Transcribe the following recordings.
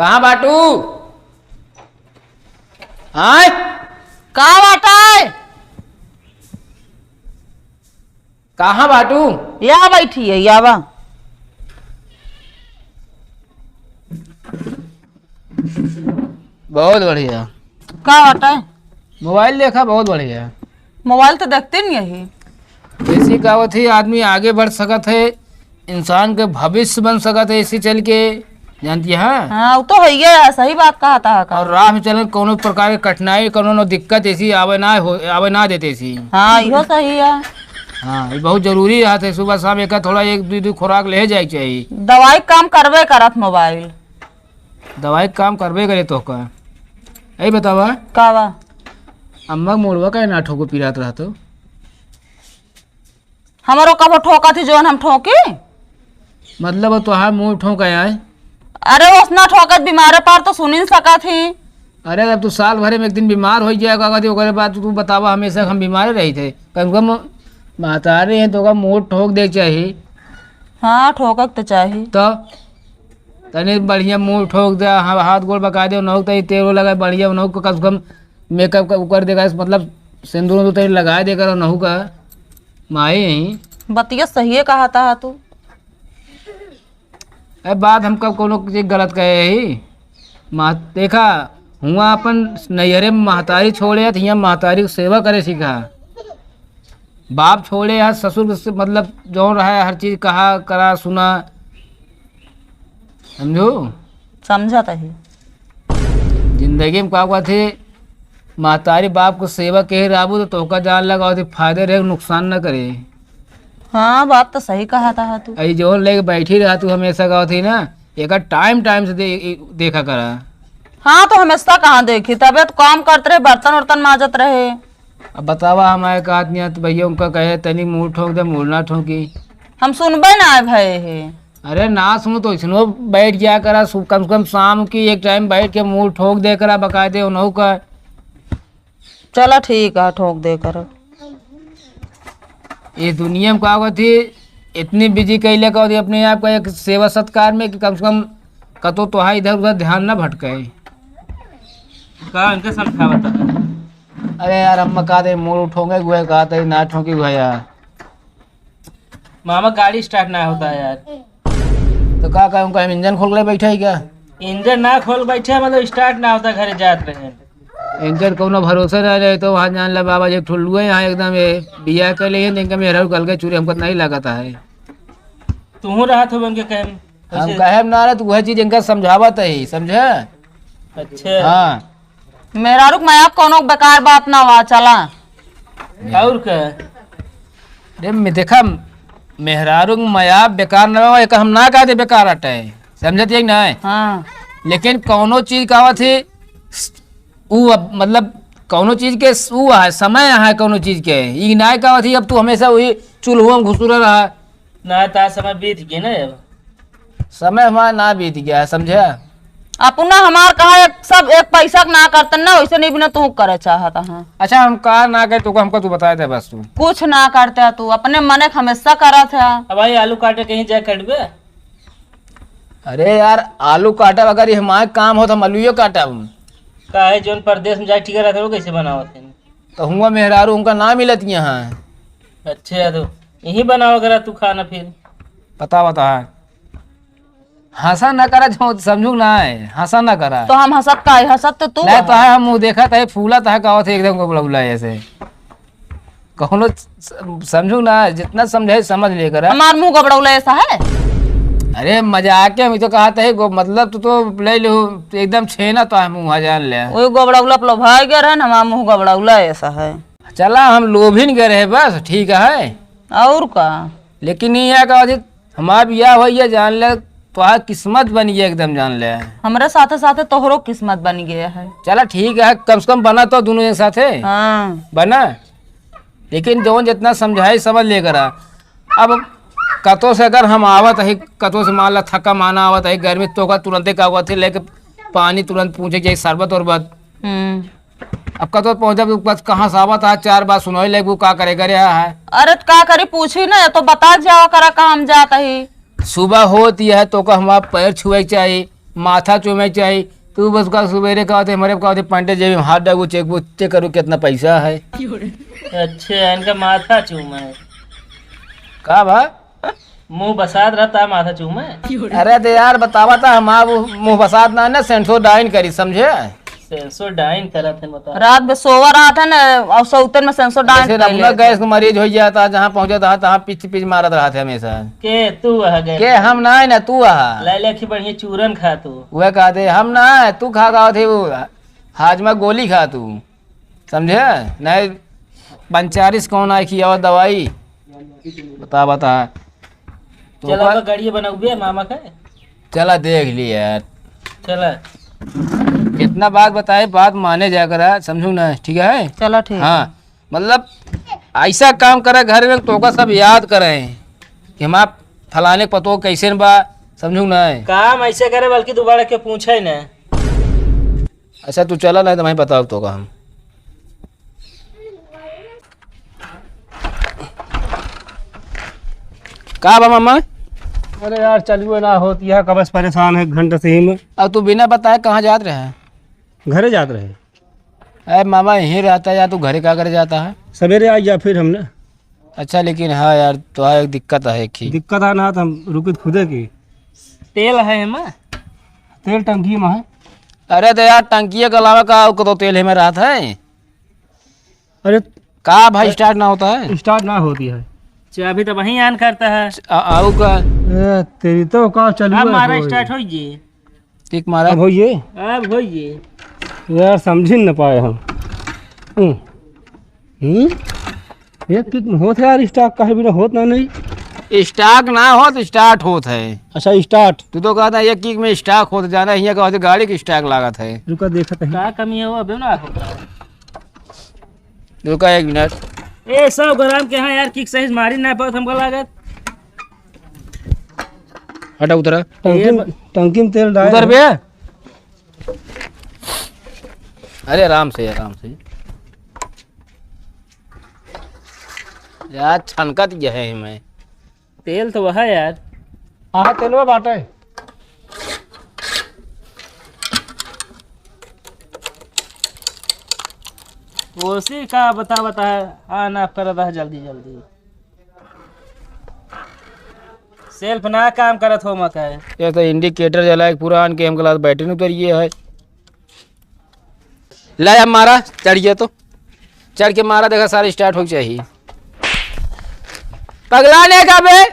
कहाँ बाटू? हाँ कहाँ बाटा है? कहाँ बाटू? यहाँ बैठी है यावा। बहुत बढ़िया। कहाँ बाटा है? मोबाइल देखा, बहुत बढ़िया। मोबाइल तो देखते नहीं यही। ऐसी कहावत है, आदमी आगे बढ़ सकत है, इंसान के भविष्य बन सकत है इसी चल के, जानती है। हाँ वो तो है ही है, सही बात कहा था और राह में चल कोनो प्रकार की कठिनाई कोनो दिक्कत ऐसी आवे ना देते ऐसी। हाँ यो सही है। हाँ ये बहुत जरूरी है, सुबह शाम एक थोड़ा एक दो खुराक ले जाए चाहिए। दवाई काम करवे करत मोबाइल। दवाई काम करबे करे तो का यही बतावा। कावा अम्मा मोड़वा का ना ठोको पीरात रहा तो हमारो कब ठोका थी जोन हम ठोकी। मतलब तो हाँ मुँह ठोक आया है। अरे उसना ठोकत बीमारे पर तो सुन ही सका थी। अरे अब तू साल भरे में एक दिन बीमार हो जाएगा ओकरे बाद तू बतावा हमेशा हम बीमार रही थे कम कम महतारे हैं तो का मुँह ठोक दे चाहिए। हाँ ठोकक तो चाहिए। तो तनी बढ़िया मुँह ठोक दे, हाथ गोड़ बका दे, नोक तई तेल लगा बढ़िया नोक को कम से कम मेकअप कर देगा, मतलब सिंदूर तो तेल लगा देकर नहू का माए यहीं। बतिया सही है कहा था तू। अरे बात हम कब कोनो चीज गलत कहे ही माँ देखा हुआ अपन नैहरे में महतारी छोड़े तो यहाँ महतारी की सेवा करे सीखा। बाप छोड़े यहाँ ससुर से मतलब जो रहा है हर चीज कहा करा सुना, समझो। समझा था ही। जिंदगी में क्या हुआ थे महतारी बाप को सेवा कहे राबू तो का जान लगा फायदे रहे नुकसान न करे। हाँ बात तो सही कहा था तू। अरे जो लेके बैठी रहा तू हमेशा कहा थी ना एक टाइम टाइम से देखा करा। हाँ तो हमेशा कहाँ देखी, तबियत काम करते रहे, बर्तन वर्तन माजत रहे। अब बतावा हमारे का आदमी तो भैया उनका कहे तनी मुँह ठोक दे मुँह ना ठोकी। हम सुनबे ना आए भय है। अरे ना सुनो तो इसनो बैठ गया करा कम से कम शाम की एक टाइम बैठ के मुँह ठोक दे करा बकायदे उन्हों का। चलो ठीक है ठोक दे कर। इस दुनिया में क्या हुआ थी इतनी बिजी कैले का अपने आप का एक सेवा सत्कार में कि कम से कम कतो तो इधर उधर ध्यान ना भटके। इनका समझावता है। अरे यार अम्मा कहा थे मुँह ठोंगे गुए कहा था ना ठोंकी गुआ यार। मामा गाड़ी स्टार्ट ना होता है यार। तो क्या कहा उनका इंजन खोल के बैठा है क्या? इंजन ना खोल बैठे मतलब स्टार्ट ना होता, घरे जात रहे। इंजन को भरोसा ना रहे तो वहाँ जान ला बाबा जो ठुल्लू है यहाँ एकदम ये बिया कर लिए इनका मेरा कल के चूरी हमको नहीं लगाता है। तू रहा था उनके कहे हम कहे ना रहे तो वह चीज इनका समझावत है समझे। अच्छा हाँ मेरा रुक मैं कोनो बेकार बात ना हुआ चला। और क्या अरे देखा मेहरारू मया बेकार न हो एक हम ना कहते बेकार अटे समझते है ना। हाँ लेकिन कौनो चीज का थी मतलब कौनो चीज के ऊ है समय है कौनो चीज के ई ना का थी अब तू हमेशा वही चूल्हुआ में घुसूरा रहा ना ता समय बीत गया ना। अब समय हमारा ना बीत गया है समझे। अपना हमार कहा सब एक पैसा ना करते ना वैसे नहीं बिना तू करे चाहता है। अच्छा हम कहा ना कहे तो हमको तू बताया था बस तू कुछ ना करते तू अपने मने हमेशा करा था। अब भाई आलू काटे कहीं जाए कटबे। अरे यार आलू काटा अगर ये हमारे काम हो तो हम आलूयो काटा का है जोन परदेश में जाए ठीक रहता है वो कैसे बनाओ थे। तो हुआ मेहरारू उनका ना मिलत यहाँ। अच्छा तो यही बनाओ अगर तू खाना फिर पता बता हंसा ना करा जो समझू ना है हंसा ना करा तो हम हंसत का हंसत तो तू नहीं तो है हम मुँह देखा था फूला था कहा थे एकदम को बुला ऐसे कौनो समझू ना जितना समझे समझ लेकर। हमार मुंह गबड़ौला ऐसा है। अरे मजाक के हम तो कहा था मतलब तो ले लो एकदम छेना तो हम मुँह जान ले वही गबड़ौला पलो भाई गए रहे हमार मुंह गबड़ौला ऐसा है। चला हम लोभिन गए रहे बस ठीक है। और का लेकिन ये है कहा हमारा बिया हो जान ले तो किस्मत बन गई एकदम जान ले। हमारे साथे साथे तोहरो किस्मत बन गया है। चला ठीक है कम से कम बना तो दोनों एक साथ है हाँ बना। लेकिन जो जितना समझाई समझ लेकर अब कतो से अगर हम आवत है कतो से मान ला थका माना आवत है गर्मी तो का तुरंत का हुआ थे लेके पानी तुरंत पूछे जाए शरबत उरबत। अब कतो पहुंचा बस कहाँ से आवत है 4 बार सुनो ले वो का करे करे है। अरे का करी पूछी ना तो बता जाओ करा काम जाता ही। सुबह होती है तो का हमारा पैर छुए चाहिए माथा चूमे चाहिए। तू बस का सवेरे का होते हमारे का होते पंटे जेब में हाथ डालू चेकबुक चेक करूँ कितना पैसा है। अच्छा इनका माथा चूमा है, का बा? मुंह बसात रहता है माथा चूमा है। अरे तो यार बतावा था हम मुँह बसात ना सेंसोडाइन करी समझे। सेंसोडाइन करत है बता। रात में सोवा रहा था ना और सौतन में सेंसोडाइन जैसे कर अपना गैस का मरीज हो जाता जहाँ पहुँचा था तहाँ पीछ पीछ मारत रहा थे हमेशा। के तू गए के हम ना है ना तू आ ले ले बढ़िया चूरन खा तू। वह कहते हम ना है तू खा खा थे वो हाजमा गोली खा तू समझे नहीं। 45 कौन आई की और दवाई बता चला अब गाड़ी बनाऊ मामा का। चला देख लिया यार। चला कितना बात बताए बात माने जा करा समझू ना ठीक है। चलो ठीक। हाँ मतलब ऐसा काम करे घर में तो का सब याद करें कि हम आप फलाने पतो कैसे बा समझू ना। काम ऐसे करे बल्कि दोबारा के पूछे ना। अच्छा तू चला नहीं तो मैं बताओ तो का हम का बा मामा। अरे यार चलिए ना होती है कबस परेशान है घंटे से ही में। अब तू बिना बताए कहाँ जात रहे हैं। घरे जाते रहे। अरे मामा यहीं रहता है या तू घरे क्या करे जाता है। सवेरे आ गया फिर हमने। अच्छा लेकिन हाँ यार तो एक दिक्कत है एक ही। दिक्कत है ना तो हम रुके खुदे की। तेल है माँ, तेल टंकी में है। अरे तो यार टंकी के अलावा का तो तेल है में रात है। अरे का भाई स्टार्ट ना होता है। स्टार्ट ना होती है। चाबी तो वहीं ऑन करता है। आओ का तेरी तो का अब चलिए मारा स्टार्ट हो जी। किक मारा अब होइए अब हो जी। यार समझ ही न पाए हम। एक किक में होत है यार स्टार्ट काहे बिना होत ना नहीं। स्टार्ट ना हो तो स्टार्ट होत है। अच्छा स्टार्ट तू तो कहता एक किक में स्टार्ट होत जाना यहाँ का गाड़ी की स्टार्ट लागत है। रुका देखते हैं। का कमी है वो अबे ना। रुका 1 मिनट। ए 100 ग्राम के हाँ यार किक सही मारी ना पाओ हमको लागत। हटा उतरा टंकी में तेल डाल उधर बे। अरे आराम से यार छनकत यह है मैं। तेल तो वह है यार। हाँ तेलवा बाटे। उसी का बता है। हाँ ना कर रहा है जल्दी सेल्फ ना काम करत हो मका है। ये तो इंडिकेटर जला पूरा आन के हम क्लास बैटरी नहीं उतरी है। ले अब मारा चढ़ गया तो चढ़ के मारा देखा सारा स्टार्ट हो चाहिए। पगलाने का बे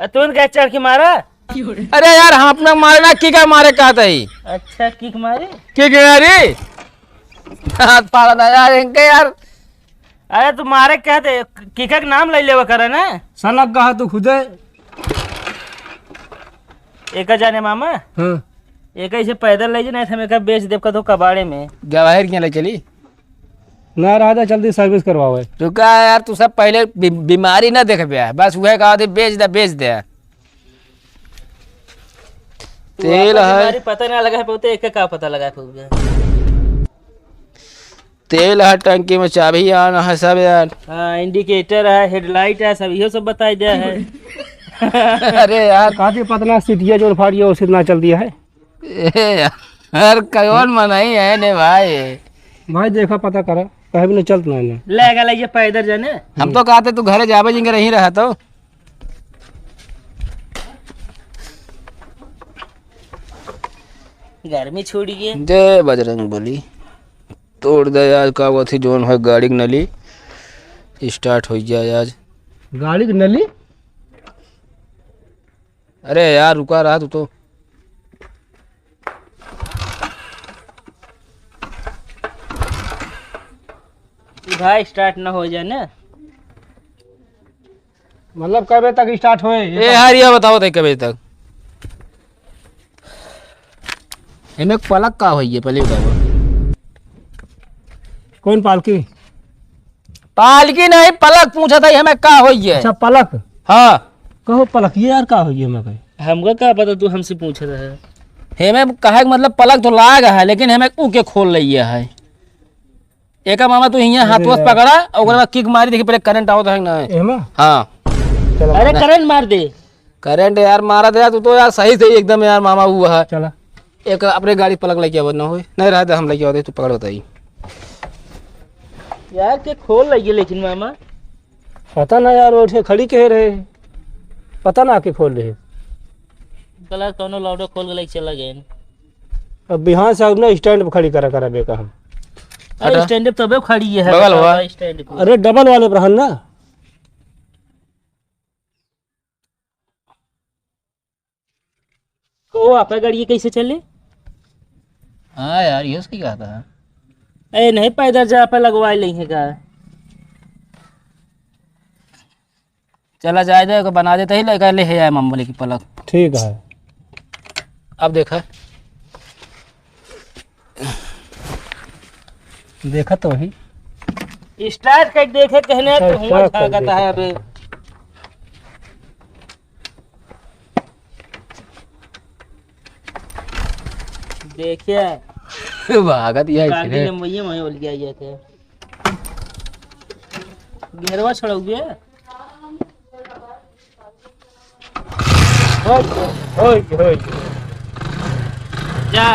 तू क्या चढ़ के मारा। अरे यार हम अपना मारना किका मारे कहता ही। अच्छा किक मारे किक अरे हाथ पाड़ा था यार इनके यार। अरे तू मारे कहते किक का नाम ले लेवा करे ना। सनक कहा तू खुदे। एक जाने मामा हाँ एक ऐसे पैदल ले जाए हमें का बेच देव का तो कबाड़े में जवाहिर क्या ले चली। ना राजा जल्दी सर्विस करवाओ। रुका यार तू सब पहले बीमारी ना देख पे बस वह कहा थे बेच दे। तेल है पता ना लगा है एक का पता लगा तेल है टंकी में चाबी आना है सब यार। हाँ इंडिकेटर है हेडलाइट है सब ये सब बताई दिया है। अरे यार काफी पतना सीटिया जो फाड़ी है उसी ना चल दिया है। यार कौन मनाई है ने भाई। भाई देखा पता करा कहे भी नहीं चलता ना। लेगा ले पैदल जाने। हम तो कहते तू घरे जावे जिंगे नहीं रहा तो। गर्मी छोड़िए। जय बजरंग बली तोड़ दे आज का वो थी जोन है गाड़ी की नली स्टार्ट हो जाए आज। गाड़ी की नली। अरे यार रुका रहा तू तो। भाई स्टार्ट ना हो जाए ना। मतलब कब तक स्टार्ट होए। ए यार ये बताओ थे कब तक इनमें पलक का होइए पहले बताओ। कौन पालकी। पालकी नहीं पलक पूछा था हमें का होइए। अच्छा पलक। हाँ कहो पलक ये यार का होइए मैं कहे। हमको क्या पता तू हमसे पूछ रहा है। हमें कहा मतलब पलक तो लाग है लेकिन हमें ऊके खोल रही है। एक मामा तू यहाँ हाथ वस पकड़ा और बाद किक मारी देखी पहले करंट आओ था ना। एमा हाँ अरे करंट मार दे। करंट यार मारा था तू तो यार सही एकदम यार मामा हुआ है। चला एक अपने गाड़ी पलक लेके आवत ना हो नहीं रहा था हम लेके आवते तू पकड़ बताई यार के खोल लगी लेकिन मामा पता ना यार वो खड़ी कह रहे पता ना आके खोल रहे कला कौनो लौडो खोल के लेके चला गए। अब बिहार से ना स्टैंड पर खड़ी करा बेका हम अरे स्टैंड पे तबे खड़ी है बगल हुआ। स्टैंड पे। अरे डबल वाले पर हन ना तो आपका गाड़ी कैसे चले? हाँ यार ये सही कहा था। अरे नहीं पैदल जा पे लगवा लेंगे का। चला जाए दे बना देते ही लेकर ले आए मम्मी की पलक। ठीक है अब देखा देखा तो वही स्टार्ट कर देखे कहने तो हुआ स्टार्ट कर भागता है अबे। देखिए भागत यह गाड़ी ने मुझे वहीं बोल गया ये थे घेरवा छोड़ोगे। होय जा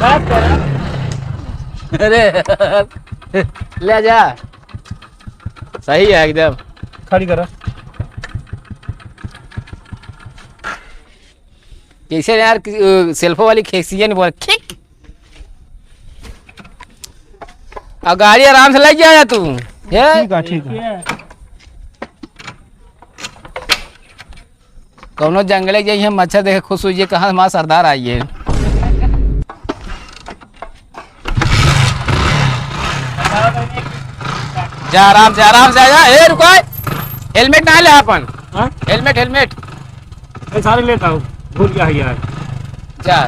बात करा। अरे ले जा सही है एकदम। खड़ी करा कैसे यार सेल्फो वाली खेसिया नहीं बोल खिक अब गाड़ी आराम से लग जाया तू ये ठीक है कौनो जंगले जाइए मच्छर देखे खुश हुई कहाँ हमारा सरदार आई है। जा आराम से आजा ए रुको हेलमेट ना ले अपन हाँ हेलमेट मैं सारे लेता हूँ भूल गया है यार जा